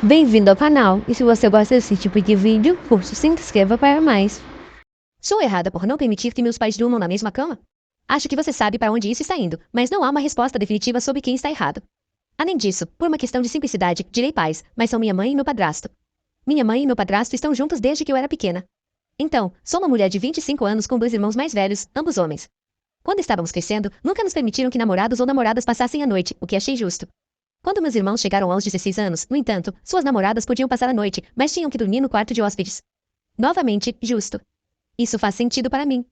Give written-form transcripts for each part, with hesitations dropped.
Bem-vindo ao canal, e se você gosta desse tipo de vídeo, curte, se inscreva para mais. Sou errada por não permitir que meus pais durmam na mesma cama? Acho que você sabe para onde isso está indo, mas não há uma resposta definitiva sobre quem está errado. Além disso, por uma questão de simplicidade, direi pais, mas são minha mãe e meu padrasto. Minha mãe e meu padrasto estão juntos desde que eu era pequena. Então, sou uma mulher de 25 anos com dois irmãos mais velhos, ambos homens. Quando estávamos crescendo, nunca nos permitiram que namorados ou namoradas passassem a noite, o que achei justo. Quando meus irmãos chegaram aos 16 anos, no entanto, suas namoradas podiam passar a noite, mas tinham que dormir no quarto de hóspedes. Novamente, justo. Isso faz sentido para mim.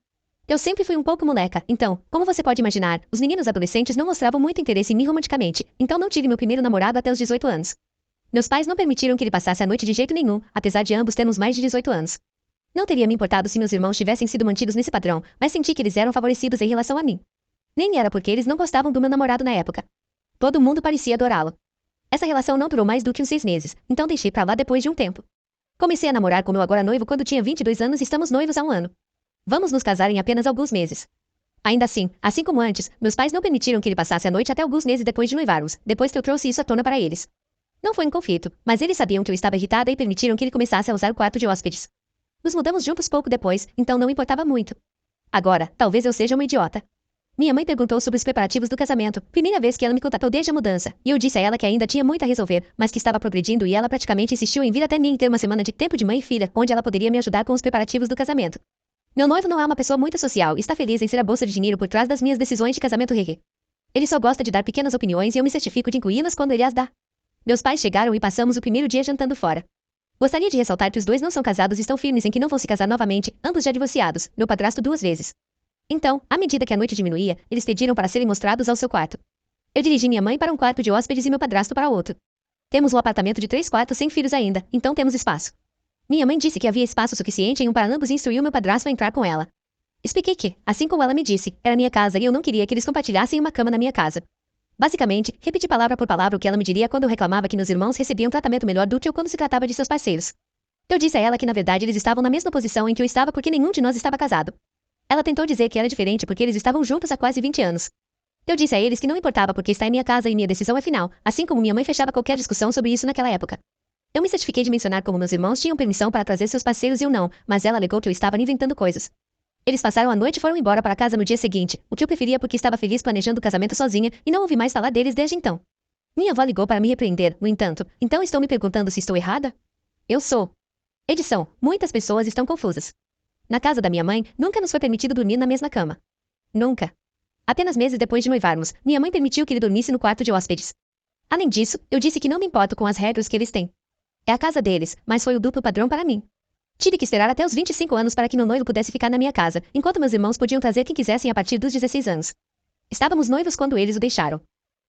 Eu sempre fui um pouco moleca, então, como você pode imaginar, os meninos adolescentes não mostravam muito interesse em mim romanticamente, então não tive meu primeiro namorado até os 18 anos. Meus pais não permitiram que ele passasse a noite de jeito nenhum, apesar de ambos termos mais de 18 anos. Não teria me importado se meus irmãos tivessem sido mantidos nesse padrão, mas senti que eles eram favorecidos em relação a mim. Nem era porque eles não gostavam do meu namorado na época. Todo mundo parecia adorá-lo. Essa relação não durou mais do que uns 6 meses, então deixei pra lá depois de um tempo. Comecei a namorar com meu agora noivo quando tinha 22 anos e estamos noivos há um ano. Vamos nos casar em apenas alguns meses. Ainda assim como antes, meus pais não permitiram que ele passasse a noite até alguns meses depois de noivarmos, depois que eu trouxe isso à tona para eles. Não foi um conflito, mas eles sabiam que eu estava irritada e permitiram que ele começasse a usar o quarto de hóspedes. Nos mudamos juntos pouco depois, então não importava muito. Agora, talvez eu seja uma idiota. Minha mãe perguntou sobre os preparativos do casamento, primeira vez que ela me contatou desde a mudança, e eu disse a ela que ainda tinha muito a resolver, mas que estava progredindo e ela praticamente insistiu em vir até mim e ter uma semana de tempo de mãe e filha, onde ela poderia me ajudar com os preparativos do casamento. Meu noivo não é uma pessoa muito social e está feliz em ser a bolsa de dinheiro por trás das minhas decisões de casamento hehe. Ele só gosta de dar pequenas opiniões e eu me certifico de incluí-las quando ele as dá. Meus pais chegaram e passamos o primeiro dia jantando fora. Gostaria de ressaltar que os dois não são casados e estão firmes em que não vão se casar novamente, ambos já divorciados, meu padrasto 2 vezes. Então, à medida que a noite diminuía, eles pediram para serem mostrados ao seu quarto. Eu dirigi minha mãe para um quarto de hóspedes e meu padrasto para outro. Temos um apartamento de 3 quartos sem filhos ainda, então temos espaço. Minha mãe disse que havia espaço suficiente em um para ambos e instruiu meu padrasto a entrar com ela. Expliquei que, assim como ela me disse, era minha casa e eu não queria que eles compartilhassem uma cama na minha casa. Basicamente, repeti palavra por palavra o que ela me diria quando eu reclamava que meus irmãos recebiam tratamento melhor do que eu quando se tratava de seus parceiros. Eu disse a ela que na verdade eles estavam na mesma posição em que eu estava porque nenhum de nós estava casado. Ela tentou dizer que era diferente porque eles estavam juntos há quase 20 anos. Eu disse a eles que não importava porque está em minha casa e minha decisão é final, assim como minha mãe fechava qualquer discussão sobre isso naquela época. Eu me certifiquei de mencionar como meus irmãos tinham permissão para trazer seus parceiros e eu não, mas ela alegou que eu estava inventando coisas. Eles passaram a noite e foram embora para casa no dia seguinte, o que eu preferia porque estava feliz planejando o casamento sozinha e não ouvi mais falar deles desde então. Minha avó ligou para me repreender, no entanto, então estou me perguntando se estou errada? Eu sou. Edição: muitas pessoas estão confusas. Na casa da minha mãe, nunca nos foi permitido dormir na mesma cama. Nunca. Apenas meses depois de noivarmos, minha mãe permitiu que ele dormisse no quarto de hóspedes. Além disso, eu disse que não me importo com as regras que eles têm. É a casa deles, mas foi o duplo padrão para mim. Tive que esperar até os 25 anos para que meu noivo pudesse ficar na minha casa, enquanto meus irmãos podiam trazer quem quisessem a partir dos 16 anos. Estávamos noivos quando eles o deixaram.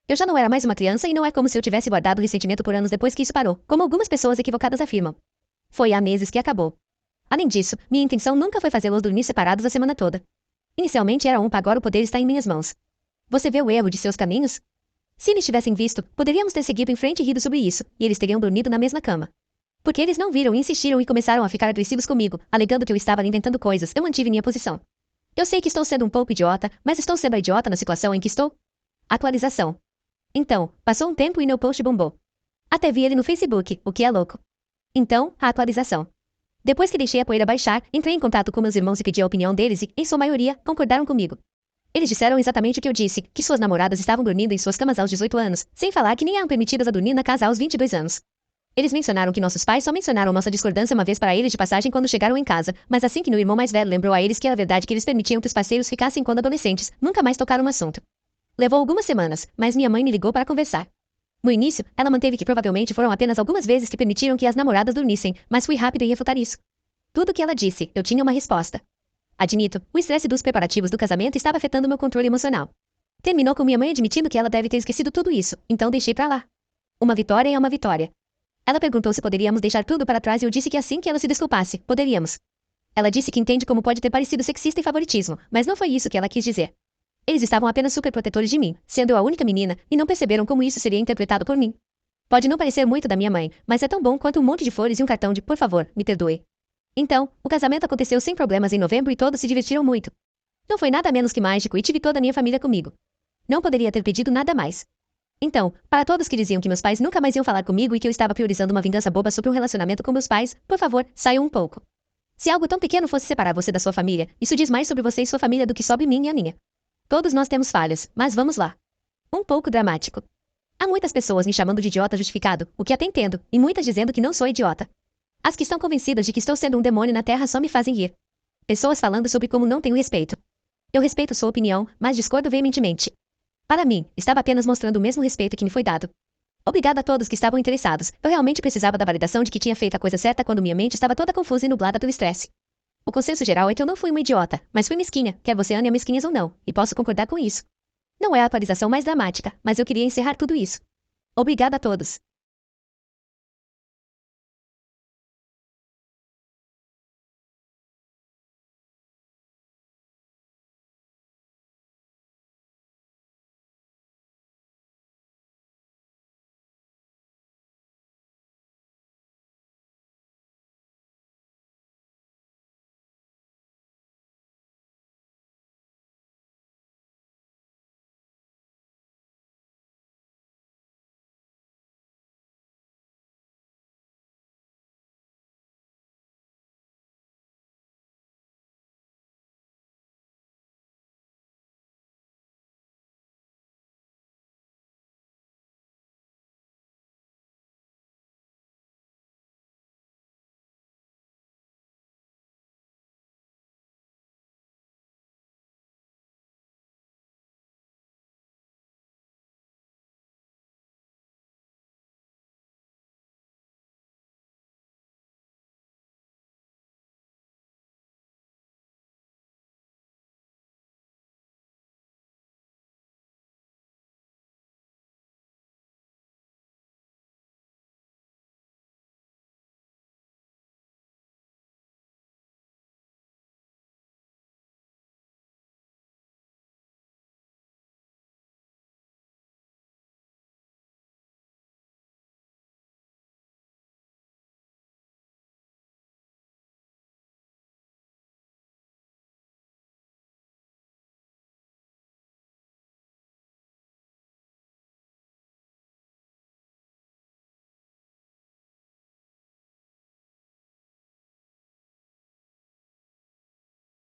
Eu já não era mais uma criança e não é como se eu tivesse guardado ressentimento por anos depois que isso parou, como algumas pessoas equivocadas afirmam. Foi há meses que acabou. Além disso, minha intenção nunca foi fazê-los dormir separados a semana toda. Inicialmente era agora o poder está em minhas mãos. Você vê o erro de seus caminhos? Se eles tivessem visto, poderíamos ter seguido em frente e rido sobre isso, e eles teriam dormido na mesma cama. Porque eles não viram e insistiram e começaram a ficar agressivos comigo, alegando que eu estava inventando coisas, eu mantive minha posição. Eu sei que estou sendo um pouco idiota, mas estou sendo a idiota na situação em que estou? Atualização. Então, passou um tempo e meu post bombou. Até vi ele no Facebook, o que é louco. Então, a atualização. Depois que deixei a poeira baixar, entrei em contato com meus irmãos e pedi a opinião deles e, em sua maioria, concordaram comigo. Eles disseram exatamente o que eu disse, que suas namoradas estavam dormindo em suas camas aos 18 anos, sem falar que nem eram permitidas a dormir na casa aos 22 anos. Eles mencionaram que nossos pais só mencionaram nossa discordância uma vez para eles de passagem quando chegaram em casa, mas assim que meu irmão mais velho lembrou a eles que era verdade que eles permitiam que os parceiros ficassem quando adolescentes, nunca mais tocaram no assunto. Levou algumas semanas, mas minha mãe me ligou para conversar. No início, ela manteve que provavelmente foram apenas algumas vezes que permitiram que as namoradas dormissem, mas fui rápido em refutar isso. Tudo o que ela disse, eu tinha uma resposta. Admito, o estresse dos preparativos do casamento estava afetando meu controle emocional. Terminou com minha mãe admitindo que ela deve ter esquecido tudo isso, então deixei pra lá. Uma vitória é uma vitória. Ela perguntou se poderíamos deixar tudo para trás e eu disse que assim que ela se desculpasse, poderíamos. Ela disse que entende como pode ter parecido sexista e favoritismo, mas não foi isso que ela quis dizer. Eles estavam apenas super protetores de mim, sendo eu a única menina, e não perceberam como isso seria interpretado por mim. Pode não parecer muito da minha mãe, mas é tão bom quanto um monte de flores e um cartão de por favor, me perdoe. Então, o casamento aconteceu sem problemas em novembro e todos se divertiram muito. Não foi nada menos que mágico e tive toda a minha família comigo. Não poderia ter pedido nada mais. Então, para todos que diziam que meus pais nunca mais iam falar comigo e que eu estava priorizando uma vingança boba sobre um relacionamento com meus pais, por favor, saiam um pouco. Se algo tão pequeno fosse separar você da sua família, isso diz mais sobre você e sua família do que sobre mim e a minha. Todos nós temos falhas, mas vamos lá. Um pouco dramático. Há muitas pessoas me chamando de idiota justificado, o que até entendo, e muitas dizendo que não sou idiota. As que estão convencidas de que estou sendo um demônio na Terra só me fazem rir. Pessoas falando sobre como não tenho respeito. Eu respeito sua opinião, mas discordo veementemente. Para mim, estava apenas mostrando o mesmo respeito que me foi dado. Obrigada a todos que estavam interessados. Eu realmente precisava da validação de que tinha feito a coisa certa quando minha mente estava toda confusa e nublada pelo estresse. O consenso geral é que eu não fui uma idiota, mas fui mesquinha, quer você ame a mesquinhas ou não, e posso concordar com isso. Não é a atualização mais dramática, mas eu queria encerrar tudo isso. Obrigada a todos.